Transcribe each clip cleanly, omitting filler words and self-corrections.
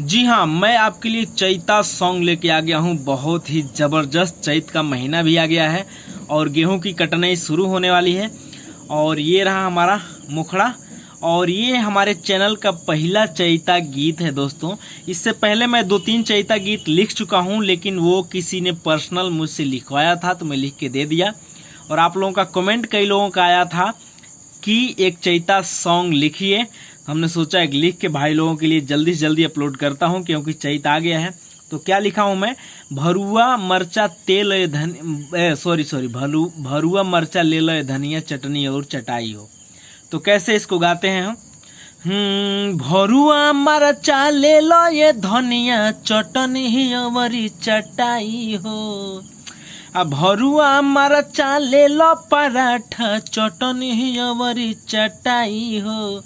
जी हाँ, मैं आपके लिए चैता सॉन्ग लेके आ गया हूँ। बहुत ही ज़बरदस्त। चैत का महीना भी आ गया है और गेहूं की कटनाई शुरू होने वाली है। और ये रहा हमारा मुखड़ा, और ये हमारे चैनल का पहला चैता गीत है दोस्तों। इससे पहले मैं 2-3 चैता गीत लिख चुका हूँ, लेकिन वो किसी ने पर्सनल मुझसे लिखवाया था तो मैं लिख के दे दिया। और आप लोगों का कमेंट कई लोगों का आया था कि एक चैता सॉन्ग लिखिए। हमने सोचा एक लिख के भाई लोगों के लिए जल्दी से जल्दी अपलोड करता हूं, क्योंकि चैत आ गया है। तो क्या लिखा हूं मैं? भरुआ मरचा तेल भरुआ मरचा ले लो धनिया चटनी और चटाई हो। तो कैसे इसको गाते हैं हम? भरुआ मरचा ले लो ये धनिया चटनी और चटाई हो। भरुआ मरचा ले लो पराठा चटनी और चटाई हो।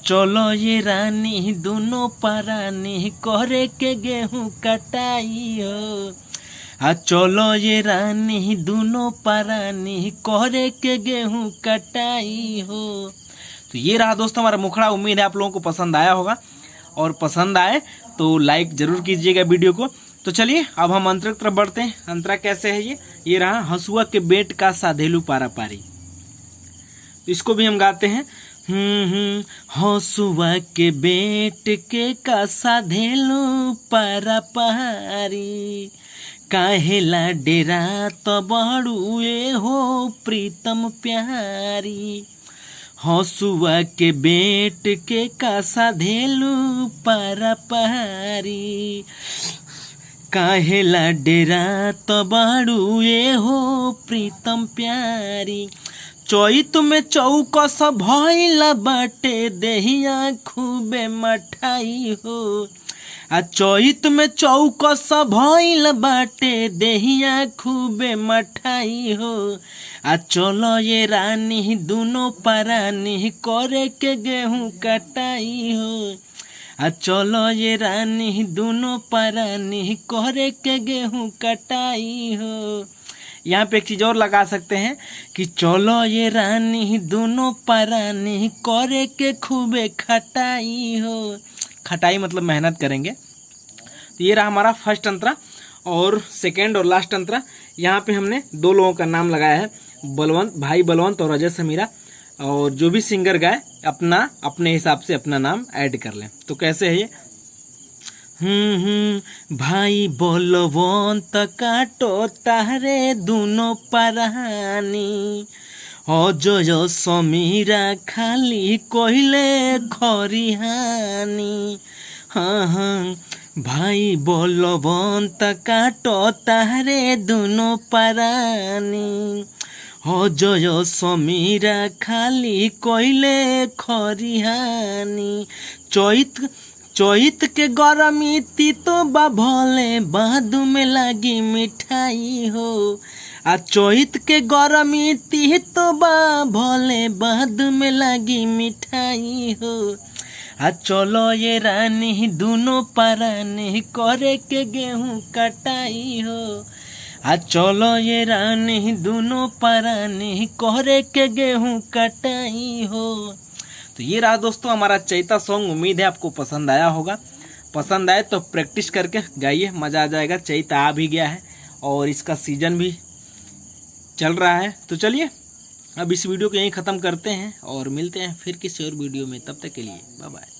चलो ये रानी दोनों परानी करे के गेहूं कटाई हो। चलो ये रानी दोनों परानी करे के गेहूं कटाई हो। तो ये रहा दोस्तों हमारा मुखड़ा। उम्मीद है आप लोगों को पसंद आया होगा, और पसंद आए तो लाइक जरूर कीजिएगा वीडियो को। तो चलिए अब हम अंतरा की तरफ बढ़ते हैं। अंतरा कैसे है ये रहा हंसुआ के बेट का साधेलू पारा पारी। तो इसको भी हम गाते हैं। हंसुआ के बेट के का साधेलू पारा पारी, काहेला डेरा तो बड़ुए हो प्रीतम प्यारी। हंसुआ के बेट के का साधेलू पारा पारी, काहेला डेरा तो बड़ुए हो प्रीतम प्यारी। चैत में चौकस भइला बाटे देहिया खूबे मठाई हो। चैत में चौकस भइला बाटे देहिया खूबे मठाई हो। चलो ये रानी दोनों परानी करे के गेहूं कटाई हो। चलो ये रानी दोनों परानी करे के गेहूं कटाई हो। यहाँ पे एक चीज़ और लगा सकते हैं कि चलो ये रानी दोनों परानी करे के खूबे खटाई हो। खटाई मतलब मेहनत करेंगे। तो ये रहा हमारा फर्स्ट अंतरा। और सेकेंड और लास्ट अंतरा, यहाँ पे हमने 2 लोगों का नाम लगाया है, भाई बलवंत और अजय समीरा। और जो भी सिंगर गाए अपने हिसाब से अपना नाम ऐड कर लें। तो कैसे है ये? भाई बलवंत काटो तारे दोनों परानी, अजय समीरा खाली कोइले खरिहानी। भाई बलवंत काटो तारे दोनों परानी, अजय समीरा खाली कोइले खरिहानी। चैत के गरमी तीतो बा भले बादू में लागी मिठाई हो। चैत के गरमी तीतो बा भले बादू में लागी मिठाई हो। चलो ये रानी दोनों परानी करे के गेहूं कटाई हो। चलो ये रानी दोनों परानी करे के गेहूं कटाई हो। तो ये रहा दोस्तों हमारा चैता सॉन्ग। उम्मीद है आपको पसंद आया होगा। पसंद आए तो प्रैक्टिस करके गाइए, मज़ा आ जाएगा। चैता आ भी गया है और इसका सीजन भी चल रहा है। तो चलिए अब इस वीडियो को यहीं ख़त्म करते हैं और मिलते हैं फिर किसी और वीडियो में। तब तक के लिए बाय बाय।